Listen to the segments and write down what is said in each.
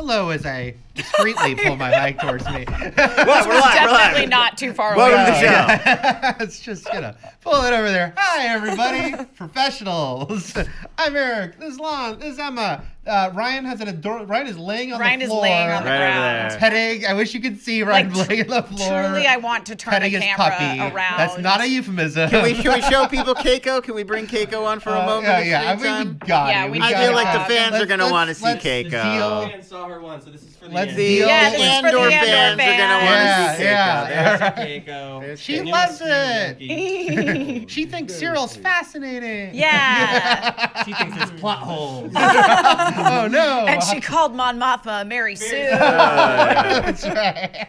hello as I discreetly pull my mic towards me. Well, Definitely not too far away. Welcome to the show. It's just gonna pull it over there. Hi, everybody, professionals. I'm Eric. This is Lon. This is Emma. Ryan has Ryan is laying on the floor. Ryan is laying on the ground. Petting. I wish you could see Ryan laying on the floor. Truly, I want to turn the camera around. That's not a euphemism. Can we show people Keiko? Can we bring Keiko on for a moment? I mean, we got it. I feel like the fans are going to want to see Keiko. Deal. fans saw her once, so this is for the Let's Andor. deal. Yeah, this is for the Andor Andor fans are going to want to see Keiko. There's Keiko. She Give me loves a screen it. monkey. She thinks Cyril's fascinating. Yeah. She thinks it's plot holes. Oh no. And she called Mon Mothma Mary Sue. That's right.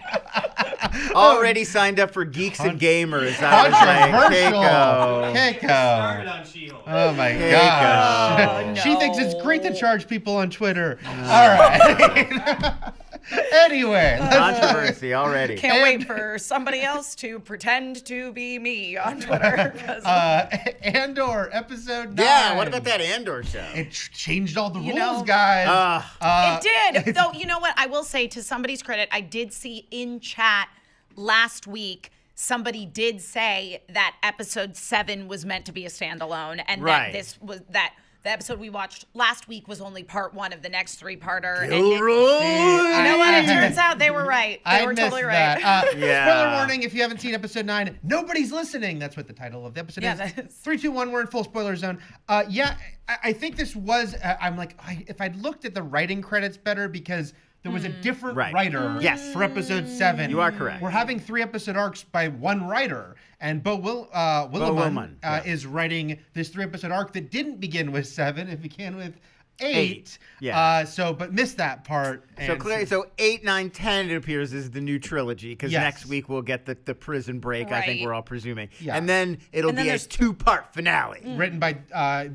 Already signed up for Geeks and Gamers. I was like, Controversial. Started Keiko. on She-Hulk. Oh my Keiko. gosh. Oh, She no. thinks it's great to charge people on Twitter. All right. Anyway. Controversy already. Can't wait for somebody else to pretend to be me on Twitter. 'cause Andor episode 9. Yeah, what about that Andor show? It changed all the rules, know, guys. it did. Though, you know what? I will say, to somebody's credit, I did see in chat last week, somebody did say that episode 7 was meant to be a standalone, and Right. that this was that the episode we watched last week was only part 1 of the next 3-parter. And Gilroy! you know what? It turns out they were right. They were missed totally right. that. Yeah. Spoiler warning, if you haven't seen episode 9, nobody's listening. That's what the title of the episode Yeah, is. that is. 3, 2, 1, we're in full spoiler zone. I think this was, I'm like, if I'd looked at the writing credits better, because there was a different Right. writer Yes. for episode 7. You are correct. We're having 3 episode arcs by one writer, and Bo Willimon yeah. is writing this 3 episode arc that didn't begin with 7. It began with 8. Yeah. But missed that part. So and clearly, so 8, 9, 10, it appears, is the new trilogy, because Yes. next week we'll get the prison break, I think Right. we're all presuming. Yeah. And then it'll And then be a there's 2-part finale. written by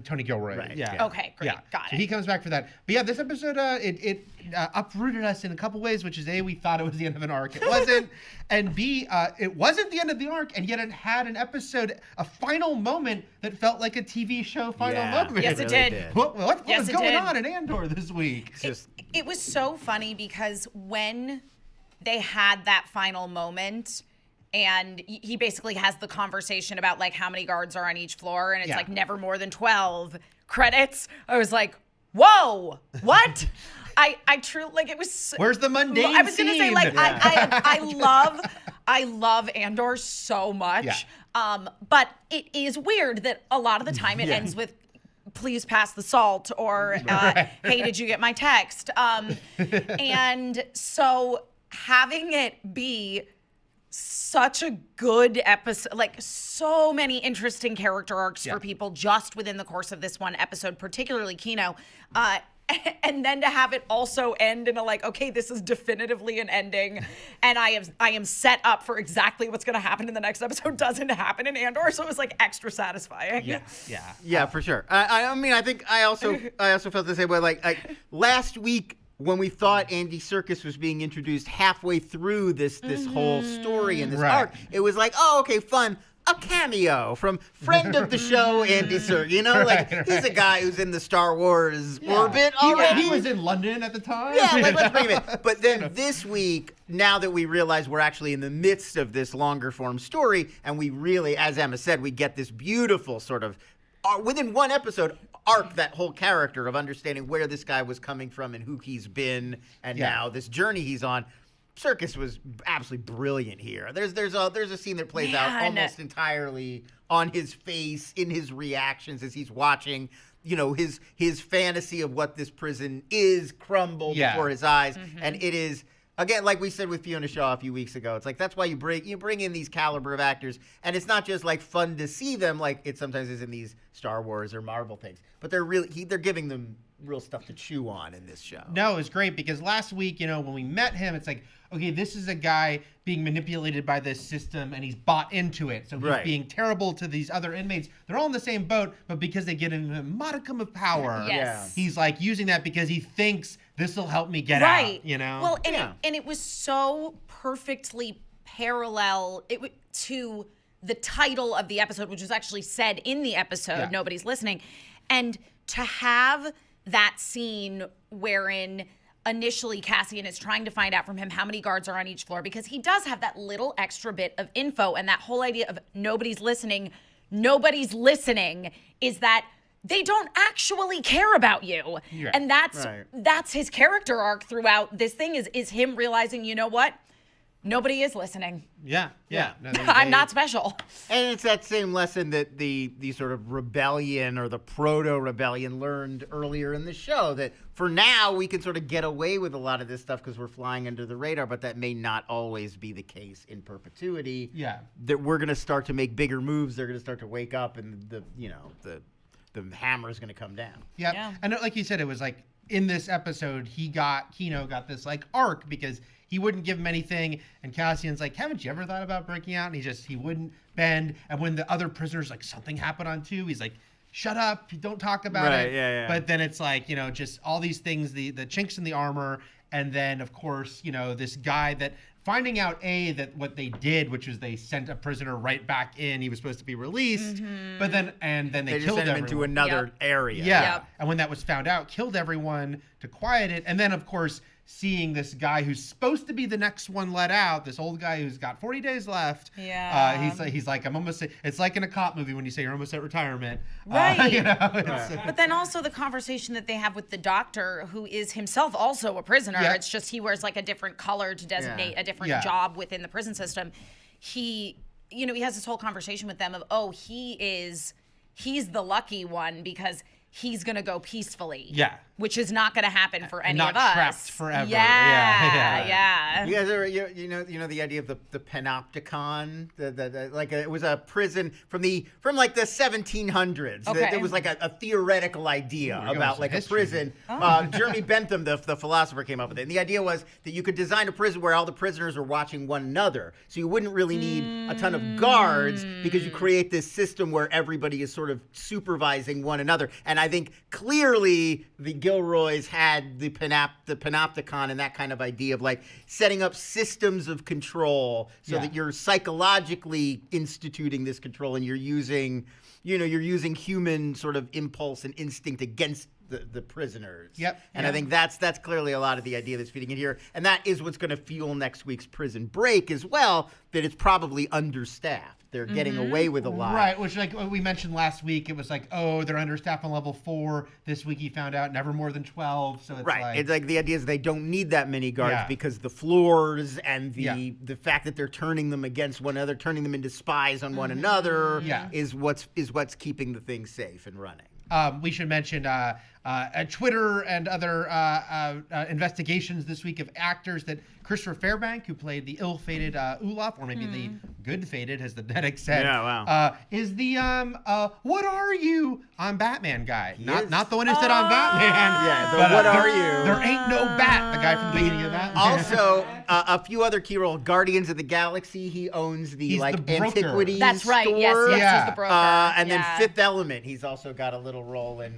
Tony Gilroy. Right, Yeah. yeah. Okay, great. Got So it. he comes back for that. But yeah, this episode it uprooted us in a couple ways, which is A, we thought it was the end of an arc. It wasn't. And B, it wasn't the end of the arc, and yet it had an episode, a final moment that felt like a TV show final Yeah. moment. Yes, it really did. What Yes, was it going did. on in Andor this week? It's just, It was so funny because when they had that final moment and he basically has the conversation about like how many guards are on each floor and it's Yeah. like never more than 12 credits, I was like, whoa, what? I truly, like, it was. Where's the mundane I was gonna say, scene? like, Yeah. I love Andor so much. Yeah. But it is weird that a lot of the time it ends with, please pass the salt, or hey, did you get my text? And so having it be such a good episode, like so many interesting character arcs for people just within the course of this one episode, particularly Kino. And then to have it also end in a like, okay, this is definitively an ending, and I am set up for exactly what's going to happen in the next episode doesn't happen in Andor, so it was like extra satisfying. yeah, for sure. I mean, I think I also felt the same way. Like last week, when we thought Andy Serkis was being introduced halfway through this whole story and this arc, it was like, oh, okay, fun. A cameo from friend of the show, Andy Serkis. You know, like, he's a guy who's in the Star Wars orbit already. He was in London at the time. Yeah, like, let's bring him in. But then this week, now that we realize we're actually in the midst of this longer form story, and we really, as Emma said, we get this beautiful sort of, within one episode, arc that whole character of understanding where this guy was coming from and who he's been, and now this journey he's on. Serkis was absolutely brilliant here. There's a scene that plays out almost entirely on his face, in his reactions as he's watching, you know, his fantasy of what this prison is crumble before his eyes. And it is, again, like we said with Fiona Shaw a few weeks ago, it's like that's why you bring in these caliber of actors, and it's not just like fun to see them like it sometimes is in these Star Wars or Marvel things, but they're giving them real stuff to chew on in this show. No, it was great because last week, you know, when we met him, it's like, okay, this is a guy being manipulated by this system and he's bought into it. So he's being terrible to these other inmates. They're all in the same boat, but because they get him a modicum of power, he's like using that because he thinks this will help me get out, you know? Well, and it was so perfectly parallel to the title of the episode, which was actually said in the episode, Nobody's Listening. And to have that scene wherein initially Cassian is trying to find out from him how many guards are on each floor, because he does have that little extra bit of info, and that whole idea of nobody's listening is that they don't actually care about you. Yeah. And that's his character arc throughout this thing is him realizing, you know what? Nobody is listening. Yeah. No, I'm not special. And it's that same lesson that the sort of rebellion or the proto-rebellion learned earlier in the show, that for now we can sort of get away with a lot of this stuff because we're flying under the radar, but that may not always be the case in perpetuity. Yeah. That we're going to start to make bigger moves. They're going to start to wake up, and the hammer is going to come down. Yep. Yeah. And like you said, it was like in this episode, Kino got this like arc because he wouldn't give him anything, and Cassian's like, haven't you ever thought about breaking out? And he wouldn't bend. And when the other prisoners, like, something happened on 2, he's like, shut up, don't talk about it. Yeah. But then it's like, just all these things, the chinks in the armor, and then, of course, this guy that finding out, that what they did, which was they sent a prisoner right back in, he was supposed to be released, but then they just killed sent him everyone. into another area. Yeah. Yep. And when that was found out, killed everyone to quiet it. And then, of course, seeing this guy who's supposed to be the next one let out, this old guy who's got 40 days left. Yeah. He's like, I'm almost. It's like in a cop movie when you say you're almost at retirement. Right. Right. But then also the conversation that they have with the doctor, who is himself also a prisoner. Yeah. It's just he wears like a different color to designate a different job within the prison system. He has this whole conversation with them of, he's the lucky one because he's going to go peacefully. Yeah. Which is not going to happen for any not of us. Trapped forever. Yeah. You guys ever, the idea of the panopticon? It was a prison from like the 1700s. Okay. It was like a theoretical idea about like a prison. Jeremy Bentham, the philosopher, came up with it. And the idea was that you could design a prison where all the prisoners are watching one another. So you wouldn't really need a ton of guards because you create this system where everybody is sort of supervising one another. And I think clearly the Gilroys had the panopticon and that kind of idea of like setting up systems of control so that you're psychologically instituting this control, and you're using human sort of impulse and instinct against the prisoners. Yep. And I think that's clearly a lot of the idea that's feeding in here. And that is what's going to fuel next week's Prison Break as well, that it's probably understaffed. They're getting away with a lot. Right, which like we mentioned last week, it was like, they're understaffed on level 4. This week he found out never more than 12. So it's It's like the idea is they don't need that many guards because the floors and the fact that they're turning them against one another, turning them into spies on one another is what's keeping the thing safe and running. We should mention Twitter and other investigations this week of actors that Christopher Fairbank, who played the ill-fated Olaf, or maybe the good-fated, as the medic said, is the what are you on Batman guy. Not the one who said on Batman. Yeah, but, what are you? There ain't no bat, the guy from the beginning of Batman. Also, a few other key roles. Guardians of the Galaxy, he owns the antiquities That's right, store. yes, he's the broker. And then Fifth Element, he's also got a little role in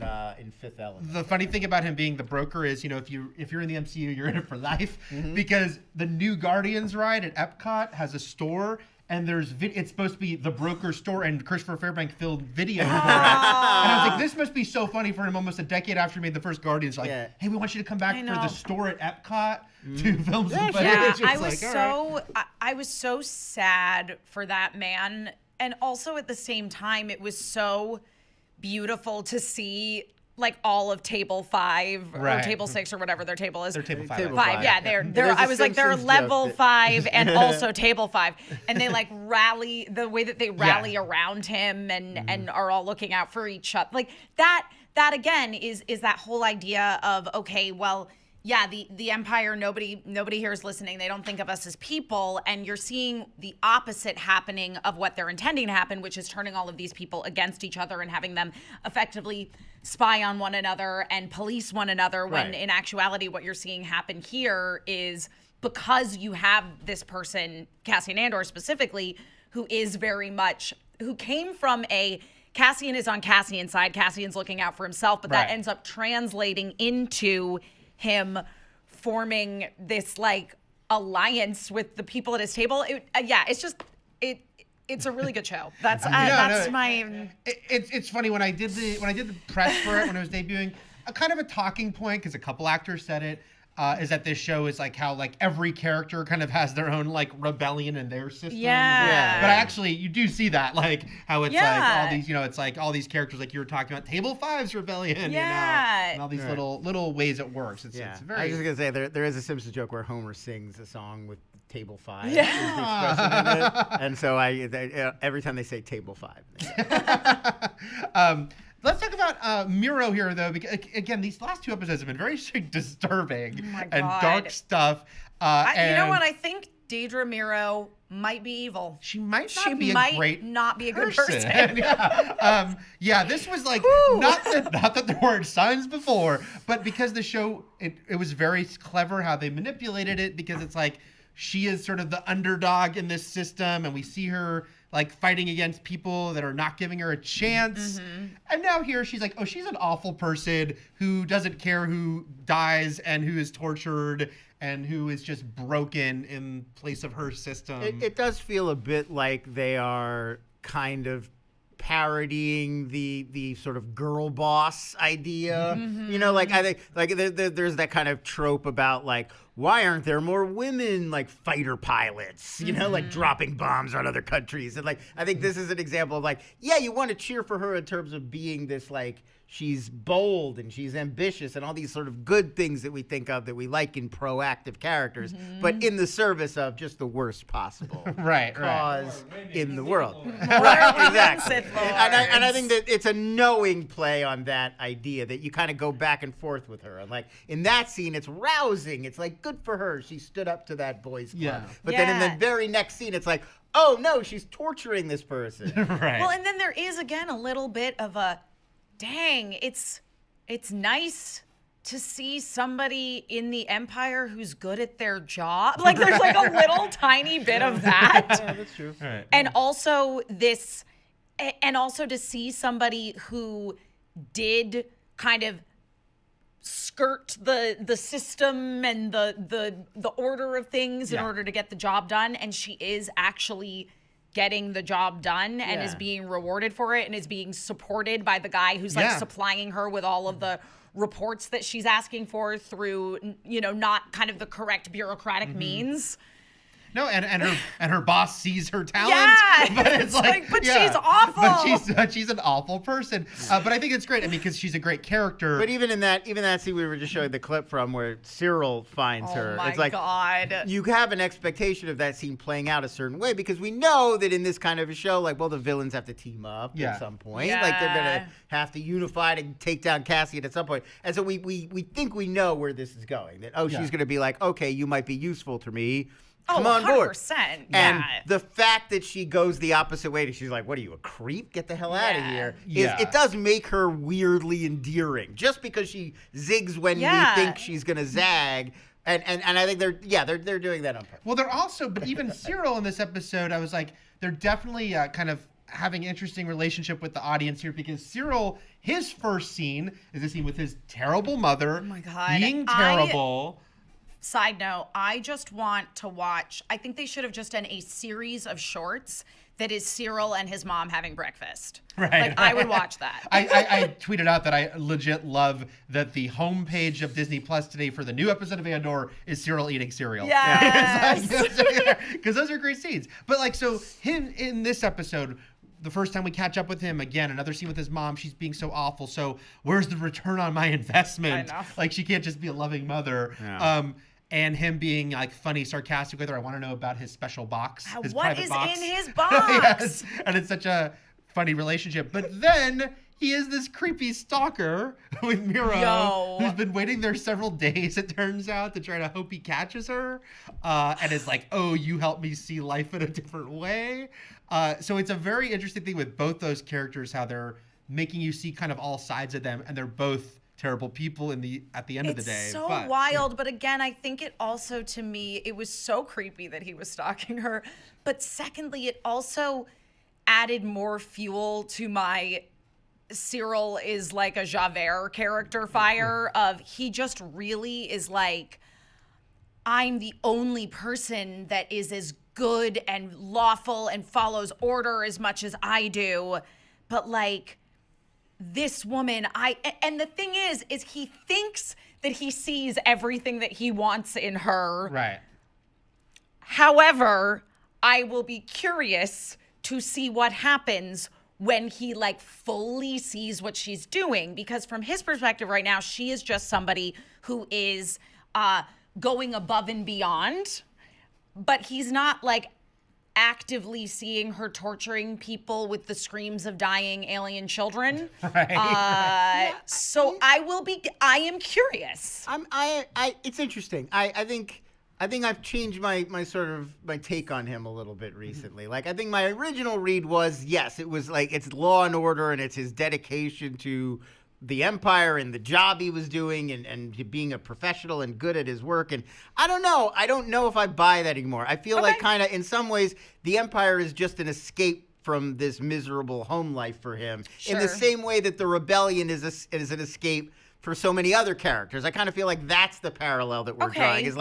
Fifth Element. The funny thing about him being the broker is, if you're in the MCU, you're in it for life, because the new Guardians ride at Epcot has a store, and it's supposed to be the broker store, and Christopher Fairbank filmed video for it. And I was like, this must be so funny for him almost a decade after he made the first Guardians. Like, hey, we want you to come back for the store at Epcot to film some footage. I was so sad for that man, and also at the same time, it was so beautiful to see like all of table 5 or table 6 or whatever their table is. They're table 5. Table 5. Yeah, they're I was like, they're level 5 and also table 5. And they like rally, the way that they rally around him and are all looking out for each other. Like that again is that whole idea of, okay, well, the Empire, nobody here is listening. They don't think of us as people. And you're seeing the opposite happening of what they're intending to happen, which is turning all of these people against each other and having them effectively spy on one another and police one another, when in actuality what you're seeing happen here is, because you have this person, Cassian Andor specifically, who came from a Cassian is on Cassian's side, Cassian's looking out for himself, but that ends up translating into him forming this like alliance with the people at his table. It's a really good show. It's funny when I did the press for it when it was debuting, a kind of a talking point, because a couple actors said it. is that this show is like how like every character kind of has their own like rebellion in their system. Yeah. But actually, you do see that like how it's like Yeah. all these, you know, it's like all these characters like you were talking about Table 5's rebellion, Yeah. you know, and all these little ways it works. It's I very. was just gonna say there is a Simpsons joke where Homer sings a song with Table 5. Yeah. Is the expression in it. And so every time they say Table 5. Let's talk about Miro here, though, because again, these last 2 episodes have been very disturbing and dark stuff. You know and what? I think Daedra Miro might be evil. she might not She be might a great not be a good person. person. Yeah, this was like not that there weren't signs before, but because the show it was very clever how they manipulated it, because it's like she is sort of the underdog in this system, and we see her like fighting against people that are not giving her a chance. And now here she's like, oh, she's an awful person who doesn't care who dies and who is tortured and who is just broken in place of her system. It does feel a bit like they are kind of parodying the sort of girl boss idea. You know, like I think like there's that kind of trope about like, why aren't there more women like fighter pilots, you know, like dropping bombs on other countries? And like, I think this is an example of like, yeah, you want to cheer for her in terms of being this like, she's bold and she's ambitious and all these sort of good things that we think of that we like in proactive characters, but in the service of just the worst possible cause in the world. Right, exactly. And I think that it's a knowing play on that idea that you kind of go back and forth with her. And like in that scene, it's rousing. It's like, good for her. She stood up to that boys club. Yeah. But then in the very next scene, it's like, oh no, she's torturing this person. Well, and then there is again a little bit of a, dang, it's nice to see somebody in the Empire who's good at their job. Like there's like a little tiny bit of that. That's true. Right. And also to see somebody who did kind of skirt the system and the order of things in order to get the job done, and she is actually getting the job done and is being rewarded for it and is being supported by the guy who's like supplying her with all of the reports that she's asking for through, you know, not kind of the correct bureaucratic means. No, and her boss sees her talent, Yeah, but it's like, she's awful. But she's an awful person. But I think it's great. I mean, because she's a great character. But even that scene we were just showing the clip from where Cyril finds her, my it's like God. you have an expectation of that scene playing out a certain way because we know that in this kind of a show, like, well, the villains have to team up at some point. Yeah. Like they're gonna have to unify to take down Cassian at some point. And so we think we know where this is going. That she's gonna be like, okay, you might be useful to me. Come on board. 100%. And the fact that she goes the opposite way, she's like, what are you, a creep? Get the hell out of here. It does make her weirdly endearing. Just because she zigs when you think she's going to zag. And I think they're doing that on purpose. Well, they're also, but even Cyril in this episode, I was like, they're definitely kind of having an interesting relationship with the audience here, because Cyril, his first scene is a scene with his terrible mother. Oh my God. Being terrible. Side note, I just want to watch, I think they should have just done a series of shorts that is Cyril and his mom having breakfast. Right. Like, I would watch that. I tweeted out that I legit love that the homepage of Disney Plus today for the new episode of Andor is Cyril eating cereal. Yes. Because those are great scenes. But like, so him in this episode, the first time we catch up with him, again, another scene with his mom, she's being so awful. So where's the return on my investment? I know. Like, she can't just be a loving mother. Yeah. And him being like funny, sarcastic with her. I want to know about his special box. His What private is box. in his box? Yes. And it's such a funny relationship. But then he is this creepy stalker with Miro, who's been waiting there several days, it turns out, to try to hope he catches her. And is like, oh, you helped me see life in a different way. So it's a very interesting thing with both those characters, how they're making you see kind of all sides of them, and they're both terrible people at the end of the day. It's so wild, but again, I think it also, to me, it was so creepy that he was stalking her. But secondly, it also added more fuel to my Cyril is like a Javert character fire of he just really is like, I'm the only person that is as good and lawful and follows order as much as I do. But like, this woman, and the thing is he thinks that he sees everything that he wants in her. Right. However, I will be curious to see what happens when he like fully sees what she's doing, because from his perspective right now, she is just somebody who is going above and beyond, but he's not like actively seeing her torturing people with the screams of dying alien children. Right. So I am curious. It's interesting. I think I've changed my take on him a little bit recently. Like, I think my original read was, yes, it was like it's Law and Order and it's his dedication to the Empire and the job he was doing and being a professional and good at his work. And I don't know if I buy that anymore. I feel like kind of in some ways the Empire is just an escape from this miserable home life for him. Sure. In the same way that the rebellion is an escape for so many other characters. I kind of feel like that's the parallel that we're drawing. Is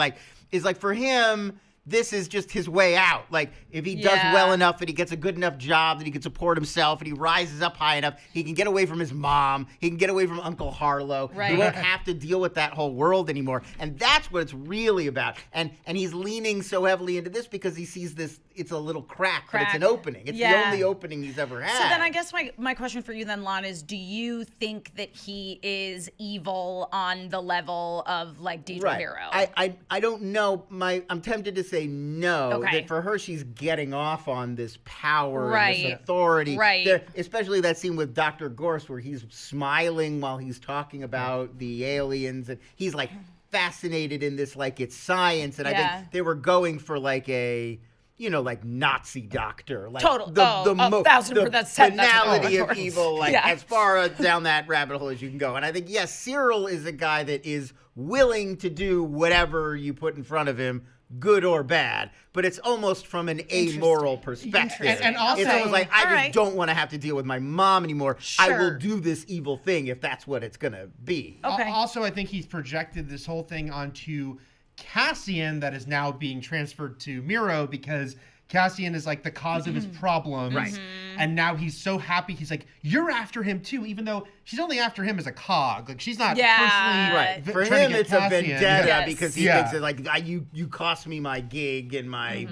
like for him, this is just his way out. Like, if he does well enough and he gets a good enough job that he can support himself and he rises up high enough, he can get away from his mom. He can get away from Uncle Harlow. Right. He won't have to deal with that whole world anymore. And that's what it's really about. And he's leaning so heavily into this because he sees this, it's a little crack. But it's an opening. It's the only opening he's ever had. So then I guess my question for you then, Lon, is do you think that he is evil on the level of like Daedra Miro? I don't know. I'm tempted to say no. Okay. That for her, she's getting off on this power Right. and this authority. Right. Especially that scene with Dr. Gorse where he's smiling while he's talking about the aliens. And he's like fascinated in this like it's science. And I think they were going for like a... like Nazi doctor, like Total. the 1000%. banality Of of evil, like Yeah. as far down that rabbit hole as you can go. And I think, yes, Cyril is a guy that is willing to do whatever you put in front of him, good or bad, but it's almost from an amoral perspective. And also- it's almost like, I just Alright. don't want to have to deal with my mom anymore. I will Sure. do this evil thing if that's what it's going to be. Okay. Also, I think he's projected this whole thing onto Cassian that is now being transferred to Miro because Cassian is like the cause of his problem. Right. And now he's so happy. He's like, you're after him too, even though she's only after him as a cog. Like, she's not personally Right. For trying him, to get it's a Cassian. vendetta Yes. because he thinks that, like, you cost me my gig and my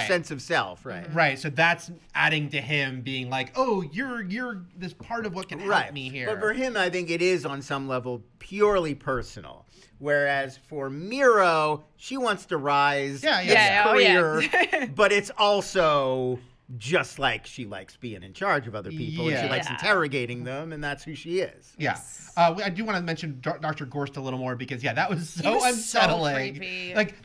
sense of self. Right. Right. So that's adding to him being like, oh, you're this part of what can help me here. But for him, I think it is on some level purely personal. Whereas for Miro, she wants to rise his career, but it's also just like she likes being in charge of other people and she likes interrogating them, and that's who she is. Yeah. I do want to mention Dr. Gorst a little more because, that was so unsettling. So creepy. Like,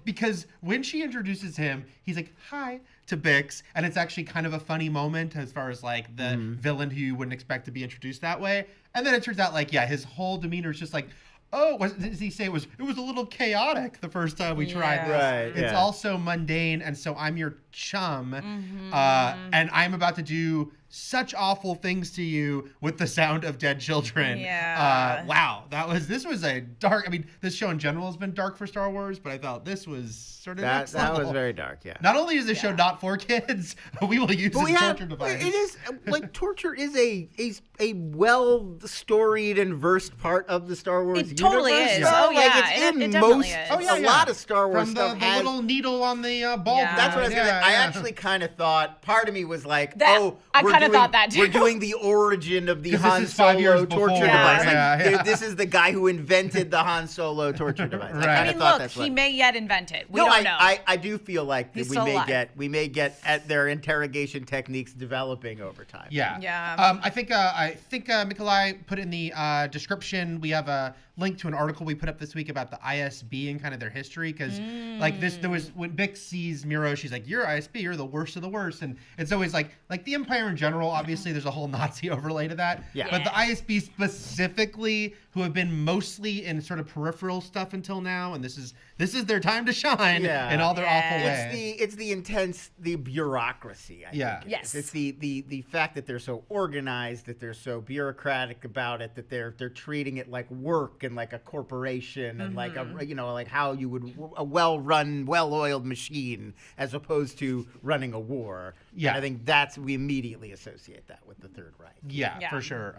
because when she introduces him, he's like, hi, to Bix, and it's actually kind of a funny moment as far as, like, the villain who you wouldn't expect to be introduced that way. And then it turns out, like, his whole demeanor is just like, oh, what does he say? It was a little chaotic the first time we tried this. Right, It's also mundane, and so I'm your chum, and I'm about to do such awful things to you with the sound of dead children. Yeah. Wow, this was a dark. I mean, this show in general has been dark for Star Wars, but I thought this was sort of next That level. was very dark. Yeah. Not only is this show not for kids, we will use this torture device. It is like torture is a well storied and versed part of the Star Wars universe. It totally is. So, Oh, like, yeah, it's it in definitely most. is. A lot of Star Wars From stuff the has little needle on the ball. Yeah. That's what I was gonna say. I Yeah. actually kind of thought. Part of me was like, I kinda thought that, too. We're doing the origin of the 'Cause Han this is 5 years Solo torture before. device. Like, Yeah. this is the guy who invented the Han Solo torture device. Right. I I kind mean, of thought look, that's he what. may yet invent it. We No, don't know. I do feel like He's we still alive. may get at their interrogation techniques developing over time. Yeah. Yeah. I think Mikolaj put in the description. We have a link to an article we put up this week about the ISB and kind of their history. Because there was when Bix sees Miro, she's like, "You're ISB. You're the worst of the worst." And it's always like the Empire in general. Obviously, there's a whole Nazi overlay to that. Yeah. But the ISB specifically, who have been mostly in sort of peripheral stuff until now, and this is their time to shine in all their awful ways. It's the bureaucracy. I Yeah. think it Yes. is. It's the fact that they're so organized, that they're so bureaucratic about it, that they're treating it like work and like a corporation and like like how you would a well-run, well-oiled machine as opposed to running a war. Yeah. And I think we immediately associate that with the Third Reich. Yeah, Yeah. for sure.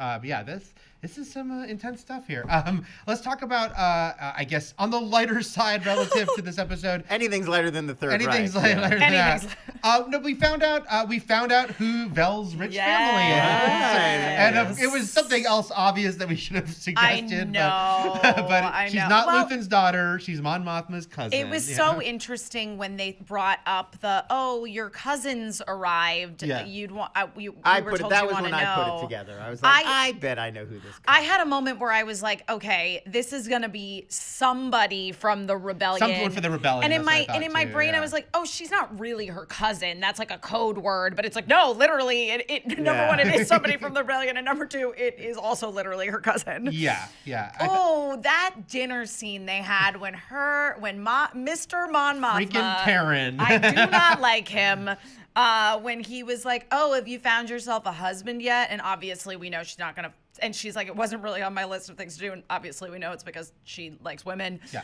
This is some intense stuff here. Let's talk about, I guess, on the lighter side relative to this episode. Anything's lighter than the Third Anything's Reich. lighter than Anything's that. No, we found out who Vel's rich family is, Yes. and it was something else obvious that we should have suggested. I know. But she's not Well, Luthen's daughter. She's Mon Mothma's cousin. It was so interesting when they brought up your cousins arrived. Yeah. You'd want. We were That told was you when want to I put it know. together. I was like, I bet I know who this guy I had a moment where I was like, okay, this is gonna be somebody from the rebellion. Someone for the rebellion, And in that's what I my thought too, brain, yeah. I was like, oh, she's not really her cousin. That's like a code word. But it's like, no, literally, number one, it is somebody from the rebellion, and number two, it is also literally her cousin. Yeah. Oh, that dinner scene they had when Mr. Mon Mothma, Freaking Perrin. I do not like him. When he was like, "Oh, have you found yourself a husband yet?" And obviously, we know she's not gonna. And she's like, "It wasn't really on my list of things to do." And obviously, we know it's because she likes women. Yeah.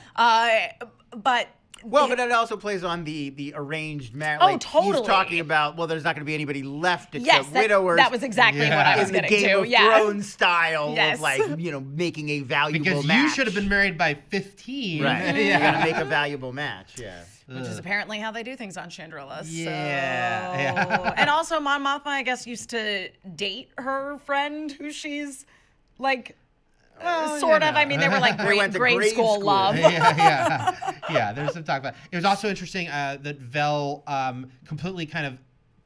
But it also plays on the arranged marriage. Oh, totally. He's talking about, there's not going to be anybody left except yes, widowers. that was exactly what I was in the getting Game to. of Yeah. Thrones style Yes. of like, making a valuable Because match. you should have been married by 15. Right. You Yeah. got to make a valuable match. Yeah. Which is apparently how they do things on Chandrila. Yeah. And also, Mon Mothma, I guess, used to date her friend who she's like, sort of. I mean, they were like went to grade grade school school. love. Yeah. There's some talk about it. It was also interesting that Vel completely kind of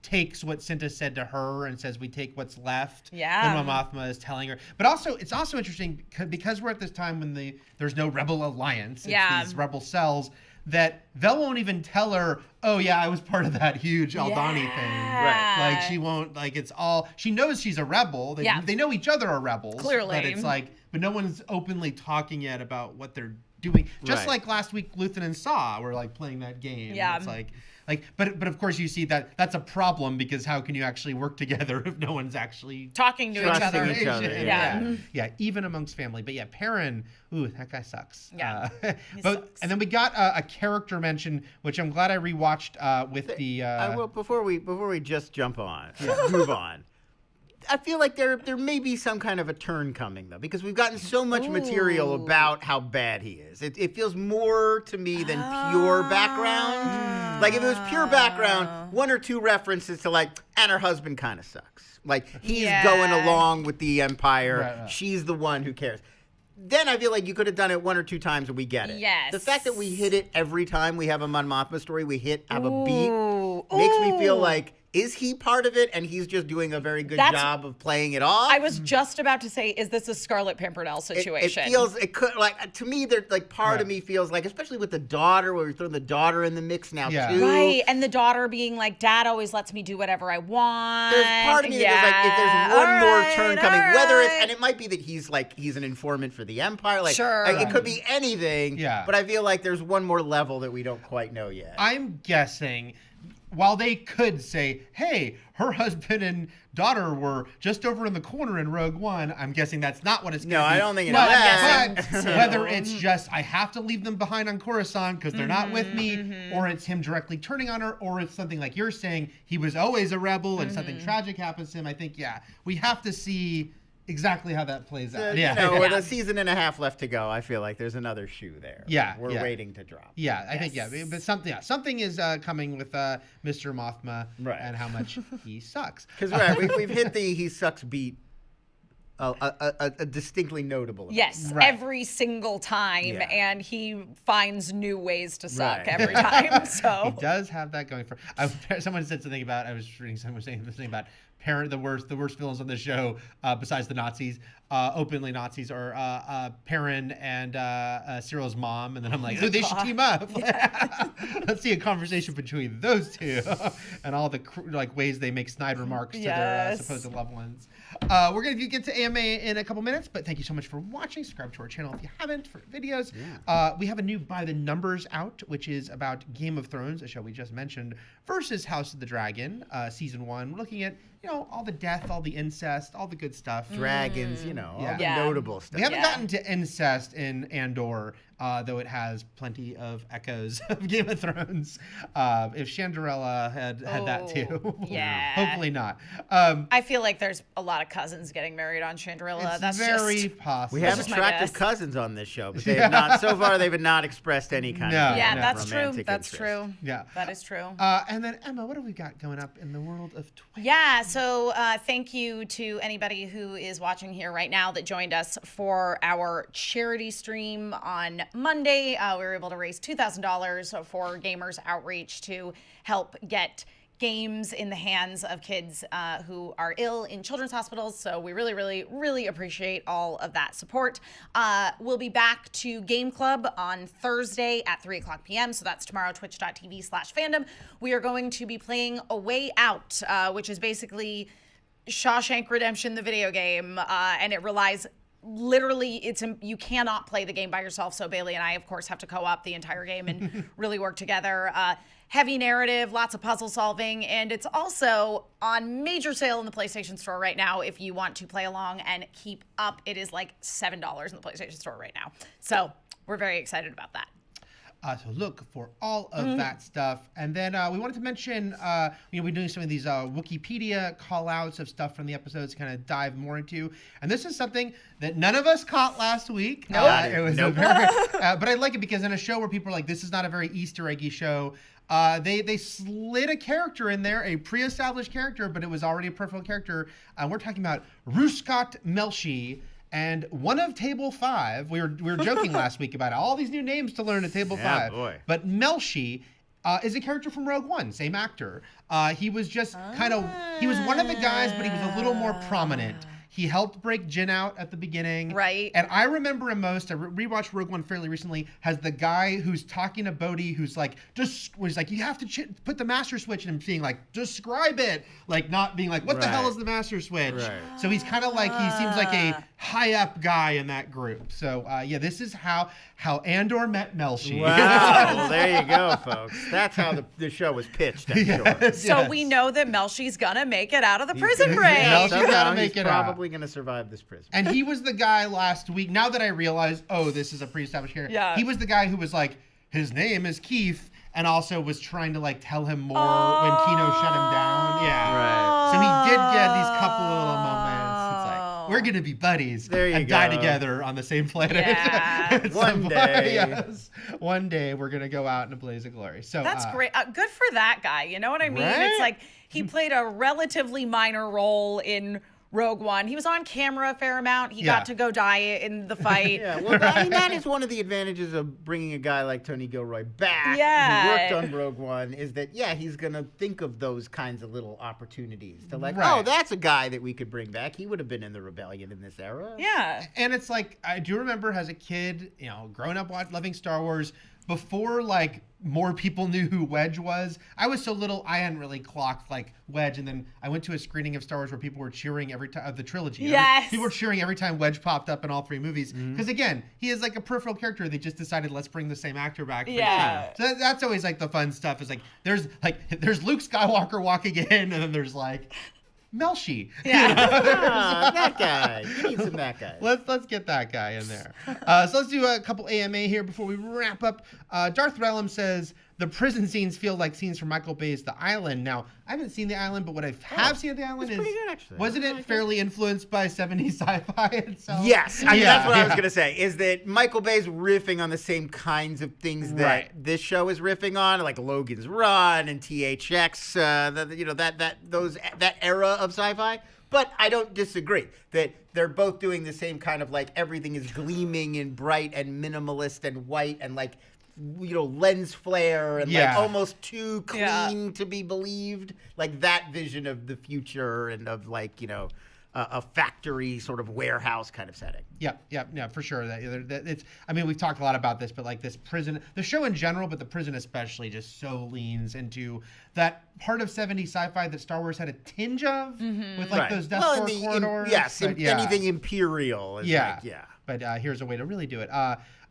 takes what Cinta said to her and says we take what's left. Yeah. When Mon Mothma is telling her. But also, it's also interesting because we're at this time when there's no rebel alliance. It's these rebel cells. That Vel won't even tell her, oh yeah, I was part of that huge Aldani thing. Yeah. Like she won't, like it's all, she knows she's a rebel. They know each other are rebels. Clearly. But it's like, but no one's openly talking yet about what they're doing. Just like last week, Luthen and Saw were like playing that game. Yeah. It's like, but of course you see that's a problem because how can you actually work together if no one's actually Talking to each Trusting other. each other, Yeah, even amongst family. But yeah, Perrin, ooh, that guy sucks. Yeah, But and then we got a character mention, which I'm glad I rewatched with the. Well, before we just move on. I feel like there may be some kind of a turn coming though, because we've gotten so much material about how bad he is. It feels more to me than pure background. Like if it was pure background, one or two references to like, and her husband kind of sucks. Like he's going along with the Empire. Right. She's the one who cares. Then I feel like you could have done it one or two times and we get it. Yes. The fact that we hit it every time we have a Mon Mothma story, have a beat, makes me feel like, is he part of it and he's just doing a very good job of playing it off? I was just about to say, is this a Scarlet Pimpernel situation? It could, like, to me, there, like, part of me feels like, especially with the daughter, where we're throwing the daughter in the mix now, too. Right, and the daughter being like, Dad always lets me do whatever I want. There's part of me that feels like if there's one more turn coming, whether it's, and it might be that he's an informant for the Empire, like, it could be anything, but I feel like there's one more level that we don't quite know yet. I'm guessing, while they could say, hey, her husband and daughter were just over in the corner in Rogue One, I'm guessing that's not what it's going to be. No, I don't think it's that. But whether it's just, I have to leave them behind on Coruscant because they're not with me, or it's him directly turning on her, or it's something like you're saying, he was always a rebel and something tragic happens to him, I think, we have to see exactly how that plays out. With a season and a half left to go, I feel like there's another shoe there. We're waiting to drop. I think but something is coming with Mr. Mothma and how much he sucks. Because we've hit the he sucks beat. A distinctly notable. Yes, every single time, and he finds new ways to suck every time. So he does have that going for. Someone said something about. I was reading someone saying something about Perrin, the worst villains on the show, besides the Nazis, openly Nazis, are Perrin and Cyril's mom. And then I'm like, they should team up. Let's see a conversation between those two, and all the ways they make snide remarks to their supposed loved ones. We're going to get to AMA in a couple minutes, but thank you so much for watching. Subscribe to our channel if you haven't for videos. We have a new By the Numbers out, which is about Game of Thrones, a show we just mentioned, versus House of the Dragon, Season 1. We're looking at all the death, all the incest, all the good stuff. Dragons, all the Yeah. notable stuff. We haven't Yeah. gotten to incest in Andor, though it has plenty of echoes of Game of Thrones. If Chandarella had that too. Yeah. Hopefully not. I feel like there's a lot of cousins getting married on Chandrilla. It's That's very just... possible. We have just my attractive guess. cousins on this show, but they have not. So far, they've not expressed any kind No. of Yeah, no. that's true. romantic That's interest. true. Yeah. That is true. And then Emma, what have we got going up in the world of Twitch? Yeah, so thank you to anybody who is watching here right now that joined us for our charity stream on Monday. We were able to raise $2,000 for Gamers Outreach to help get games in the hands of kids who are ill in children's hospitals. So we really, really, really appreciate all of that support. We'll be back to Game Club on Thursday at 3:00 p.m. So that's tomorrow, twitch.tv/fandom. We are going to be playing A Way Out, which is basically Shawshank Redemption, the video game, and it relies literally, you cannot play the game by yourself. So Bailey and I, of course, have to co-op the entire game and really work together. Heavy narrative, lots of puzzle solving, and it's also on major sale in the PlayStation Store right now. If you want to play along and keep up, it is like $7 in the PlayStation Store right now. So we're very excited about that. So look for all of that stuff. And then we wanted to mention, we're doing some of these Wikipedia call-outs of stuff from the episodes to kind of dive more into. And this is something that none of us caught last week. Nope. It was a very, but I like it because in a show where people are like, this is not a very Easter eggy show, they slid a character in there, a pre-established character, but it was already a peripheral character. We're talking about Ruescott Melshi. And one of Table 5, we were joking last week about all these new names to learn at Table 5. Boy. But Melshi is a character from Rogue One, same actor. He was just he was one of the guys, but he was a little more prominent. He helped break Jyn out at the beginning. Right. And I remember him most, I rewatched Rogue One fairly recently, has the guy who's talking to Bodhi who's like, you have to put the master switch, and him being like, describe it. Like not being like, what the hell is the master switch? Right. So he's kind of like, he seems like a high up guy in that group. So this is how Andor met Melshi. Wow. Well, there you go, folks. That's how the show was pitched, I'm sure. So we know that Melshi's gonna make it out of the prison break. Melshi's Somehow gotta make he's it out. probably going to survive this prison. And he was the guy last week. Now that I realize, this is a pre-established character. Yeah. He was the guy who was like, his name is Keith, and also was trying to like tell him more when Kino shut him down. Yeah. Right. So he did get these couple of little moments. It's like, we're gonna be buddies There you and die go. together on the same planet. Yeah. At One some point. day. Yes. One day we're gonna go out in a blaze of glory. So That's great. Good for that guy. You know what I mean? Right? It's like he played a relatively minor role in Rogue One. He was on camera a fair amount. He got to go die in the fight. Yeah, well, I mean, that is one of the advantages of bringing a guy like Tony Gilroy back, Yeah. who worked on Rogue One, is that, he's going to think of those kinds of little opportunities to like, Right. that's a guy that we could bring back. He would have been in the rebellion in this era. Yeah. And it's like, I do remember as a kid, growing up loving Star Wars, before like more people knew who Wedge was, I was so little I hadn't really clocked like Wedge, and then I went to a screening of Star Wars where people were cheering every time of the trilogy. Yes. People were cheering every time Wedge popped up in all three movies because again, he is like a peripheral character. They just decided let's bring the same actor back. Yeah. So that's always like the fun stuff. Is like there's Luke Skywalker walking in, and then there's like Melshi. Yeah. That guy. You need some that guy. Let's get that guy in there. So let's do a couple AMA here before we wrap up. Darth Relum says the prison scenes feel like scenes from Michael Bay's The Island. Now, I haven't seen The Island, but what I have seen of The Island is pretty good, actually. Wasn't it fairly influenced by 70s sci-fi itself? Yes, I mean, that's what I was going to say, is that Michael Bay's riffing on the same kinds of things that this show is riffing on, like Logan's Run and THX, that era of sci-fi. But I don't disagree that they're both doing the same kind of like everything is gleaming and bright and minimalist and white and like, lens flare and like almost too clean to be believed. Like that vision of the future and of like, a factory sort of warehouse kind of setting. Yeah, for sure. That it's. I mean, we've talked a lot about this, but like this prison, the show in general, but the prison especially, just so leans into that part of 70s sci-fi that Star Wars had a tinge of with like those Death Star corridors. Anything imperial. Is like, But here's a way to really do it.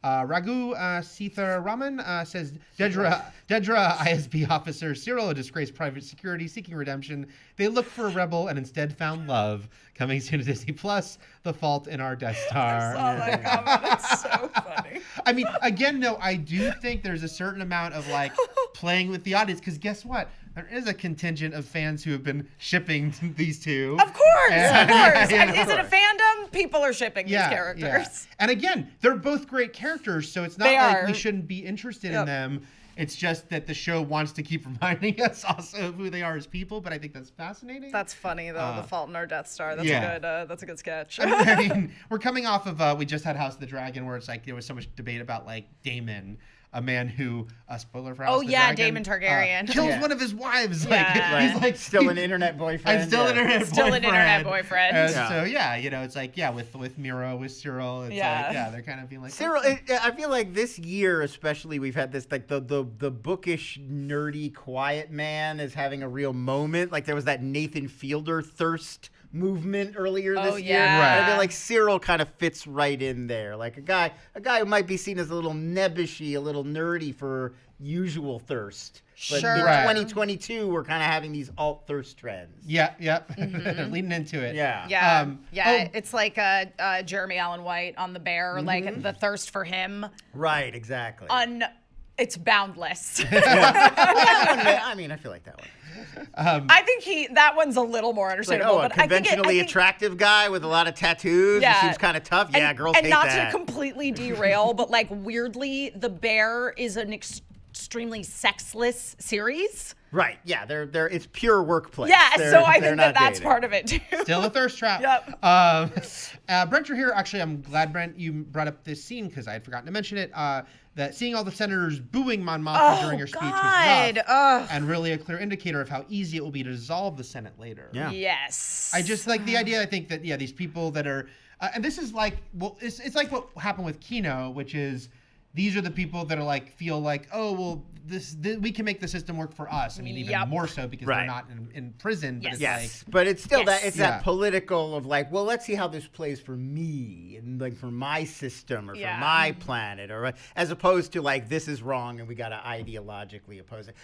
Raghu Sitharaman says, Daedra ISB officer Cyril, a disgraced private security seeking redemption. They looked for a rebel and instead found love. Coming soon to Disney Plus, The Fault in Our Death Star. I saw that comment. It's so funny. I mean, again, though, I do think there's a certain amount of like playing with the audience, because guess what? There is a contingent of fans who have been shipping these two. Of course, And- of course. yeah, I mean, is it a fandom? People are shipping these Yeah. characters. And again, they're both great characters, so it's not They like are. we shouldn't be interested Yep. in them. It's just that the show wants to keep reminding us also of who they are as people, but I think that's fascinating. That's funny though. The Fault in Our Death Star. That's yeah. a good. That's a good sketch. I mean, we're coming off of we just had House of the Dragon, where it's like there was so much debate about like Daemon, a man who spoiler for House of the Dragon, Daemon Targaryen. kills Yeah. one of his wives. Yeah. Like he's like Still an internet boyfriend. I'm still an internet Still an boyfriend. internet boyfriend. And Yeah. so yeah, it's like with Miro, with Cyril, it's like they're kind of being like Cyril, I feel like this year especially, we've had this like the bookish, nerdy, quiet man is having a real moment. Like there was that Nathan Fielder thirst movement earlier this year. yeah. And I feel like Cyril kind of fits right in there. Like a guy who might be seen as a little nebbishy, a little nerdy for usual thirst. But Sure. in Right. 2022, we're kind of having these alt thirst trends. Yep. Leading into it. Yeah. Yeah, it's like Jeremy Allen White on The Bear, like the thirst for him. Right, exactly. It's boundless. That one, I mean, I feel like that one. I think that one's a little more Like, understandable. a but I think conventionally attractive guy with a lot of tattoos. Yeah. He seems kind of tough. Yeah, girls and hate not that. to completely derail, but like weirdly, The Bear is an extremely sexless series. Right. Yeah. They're it's pure workplace. Yeah, They're- so I they're think not that's dating. part of it too. Still a thirst trap. Yep. Brent, you're here. Actually, I'm glad, Brent, you brought up this scene because I had forgotten to mention it. That seeing all the senators booing Mon Mothma during her speech was rough, Ugh. and really a clear indicator of how easy it will be to dissolve the Senate later. Yeah. Yes. I just like the idea. I think that these people that are, and this is like, well, it's like what happened with Kino, which is these are the people that are like feel like, oh well, this we can make the system work for us. I mean, even Yep. more so because Right. they're not in prison. But Yes. it's Yes, like, but it's still Yes. it's Yeah. that political of like, well, let's see how this plays for me and like for my system or Yeah. for my planet, or as opposed to like this is wrong and we got to ideologically oppose it.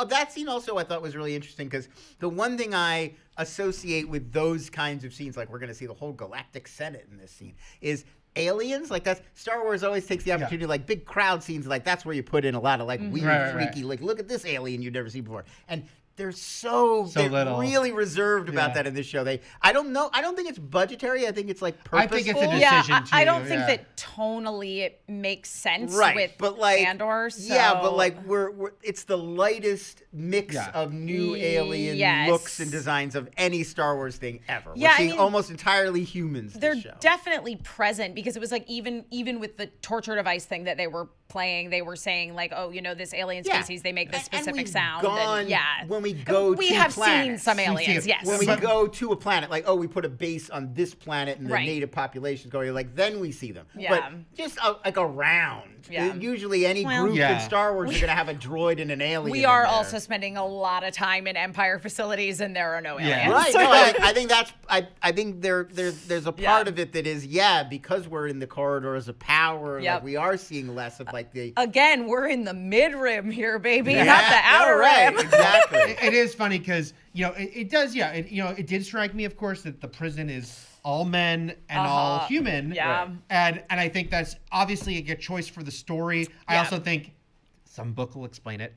That scene also I thought was really interesting because the one thing I associate with those kinds of scenes, like we're going to see the whole Galactic Senate in this scene, is aliens. Like that's Star Wars always takes the opportunity, like big crowd scenes, like that's where you put in a lot of like weird, Right, freaky, right. like look at this alien you've never seen before. And they're they're little. really reserved about Yeah. that in this show. I don't know. I don't think it's budgetary. I think it's like I purposeful. think it's a Yeah, decision I too, don't think yeah. that tonally it makes sense Right, with but like Andor. So. yeah, but like we're it's the lightest mix Yeah. of new alien Yes. looks and designs of any Star Wars thing ever. Yeah, we're I seeing mean, almost entirely humans. they're this show. definitely present because it was like even with the torture device thing that they were playing, they were saying like, oh, this alien Yeah. species, they make this And specific we've sound. gone- and, yeah, when we go we to have seen planets. some We see aliens. it. Yes, When we But- go to a planet, like, oh, we put a base on this planet and the Right. native population's going, like, then we see them. Yeah. But just like around. Yeah. Usually any Well- group Yeah. in Star Wars are going to have a droid and an alien. we in are there. also spending a lot of time in Empire facilities, and there are no Yeah. aliens. Right. So- No, I think that's. I think there's a part Yeah. of it that is because we're in the corridors of power. Yep. Like we are seeing less of like the. Again, we're in the mid rim here, baby, Yeah, not the outer right, rim. Exactly. It is funny because it does it did strike me, of course, that the prison is all men and all human. Yeah. And I think that's obviously a good choice for the story. I Yeah. also think some book will explain it.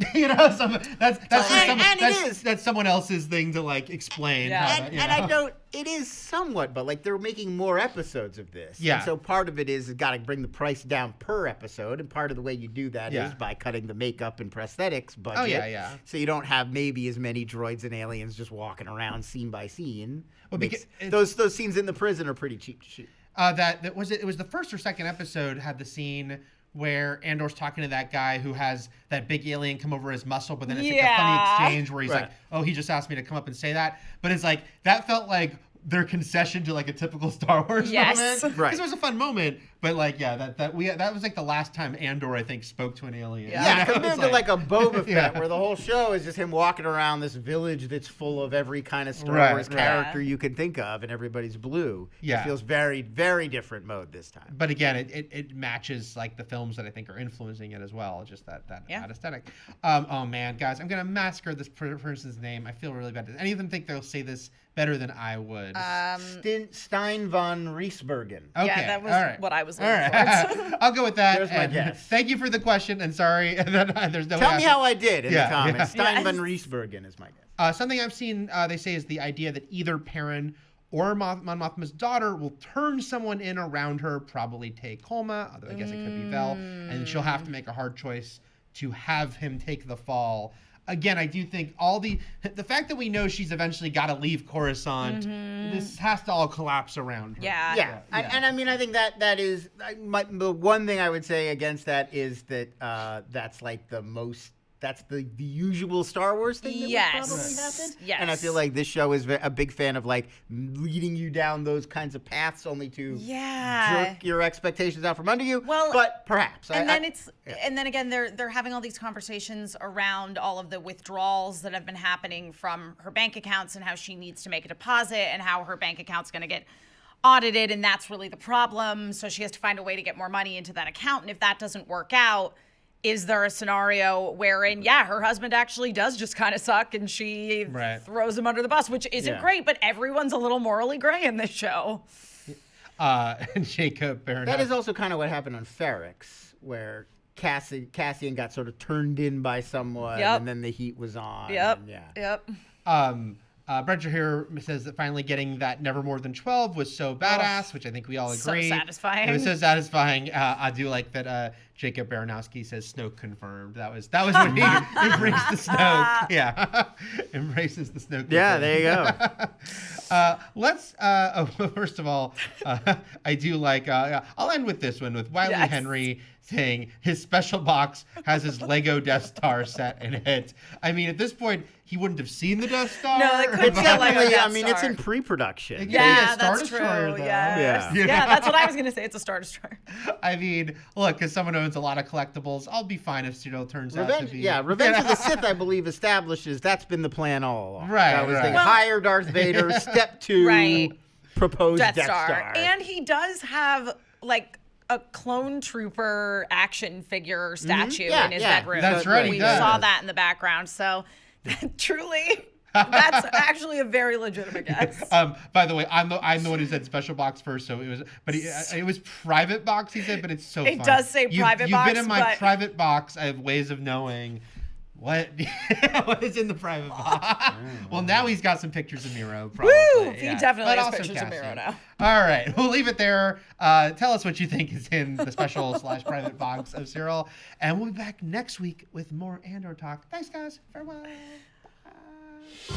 That's someone else's thing to like explain. Yeah. how And I don't. It is somewhat, but like they're making more episodes of this. Yeah. And so part of it is got to bring the price down per episode, and part of the way you do that is Yeah. by cutting the makeup and prosthetics budget. Oh, yeah. So you don't have maybe as many droids and aliens just walking around scene by scene. Well, Makes- because those scenes in the prison are pretty cheap to shoot. that was it. It was the first or second episode had the scene where Andor's talking to that guy who has that big alien come over his muscle, but then it's like a funny Yeah. exchange where he's Right. like, "Oh, he just asked me to come up and say that," but it's like that felt like their concession to like a typical Star Wars Yes. moment. Right. Because it was a fun moment, But like, yeah, that was like the last time Andor, I think, spoke to an alien. Yeah, You know, compared it's to like a Boba Fett, Yeah. where the whole show is just him walking around this village that's full of every kind of Star Right, Wars right. character you can think of, and everybody's blue. Yeah. It feels very, very different mode this time. But again, it matches like the films that I think are influencing it as well. Just that aesthetic. Oh man, guys, I'm gonna massacre this person's name. I feel really bad. Does any of them think they'll say this better than I would? Stein von Riesbergen. Okay, Yeah, that was all right. what I was All looking right. for. I'll go with that. There's my and guess. Thank you for the question, and sorry that there's no. Tell me how I did in Yeah, the comments. yeah. Stein von Yes. Riesbergen is my guess. Something I've seen they say is the idea that either Perrin or Mon Mothma's daughter will turn someone in around her, probably take Kolma, although I guess it could be Vel, and she'll have to make a hard choice to have him take the fall. Again, I do think the fact that we know she's eventually got to leave Coruscant, this has to all collapse around her. Yeah. Yeah, and I mean, I think that is the one thing I would say against that is that that's like that's the usual Star Wars thing that would probably happen. Yes. And I feel like this show is a big fan of like leading you down those kinds of paths only to jerk your expectations out from under you. Well, but perhaps. And then again, they're having all these conversations around all of the withdrawals that have been happening from her bank accounts and how she needs to make a deposit and how her bank account's going to get audited, and that's really the problem. So she has to find a way to get more money into that account, and if that doesn't work out, is there a scenario wherein, her husband actually does just kind of suck and she throws him under the bus, which isn't great, but everyone's a little morally gray in this show. Jacob Baron. That is also kind of what happened on Ferrix, where Cassian got sort of turned in by someone, and then the heat was on. Yep. Brencher here says that finally getting that never more than 12 was so badass, which I think we all agree. So satisfying. It was so satisfying. I do like that Jacob Baranowski says Snoke confirmed. That was when he embraced the Snoke. Yeah. Embraces the Snoke. Yeah, there you go. Let's first of all, I do like I'll end with this one with Wiley Henry saying his special box has his Lego Death Star set in it. I mean, at this point, he wouldn't have seen the Death Star. No, it could It's be a Lego definitely, Death I mean, it's Star. in pre-production. Yeah, a Star that's true. Destroyer, though. Yes. Yeah. Yeah, that's what I was going to say. It's a Star Destroyer. I mean, look, as someone who owns a lot of collectibles, I'll be fine if Cyril turns out to be. Revenge of the Sith, I believe, establishes that's been the plan all along. Right, That was right. the Well- hire Darth Vader, step 2, proposed Death Star. And he does have, like, a clone trooper action figure statue in his bedroom. That's right, he We does. saw that in the background. So, truly, that's actually a very legitimate guess. By the way, I'm the one who said special box first, so it was, but it was private box. He said, but it's so. It fun. does say private box, You've been in my but- private box. I have ways of knowing what is in the private box. Well, now he's got some pictures of Miro. Probably. Woo! He definitely But has also pictures of Cassian. Miro now. All right, we'll leave it there. Tell us what you think is in the special / private box of Cyril, and we'll be back next week with more Andor talk. Thanks, guys. Farewell. Bye.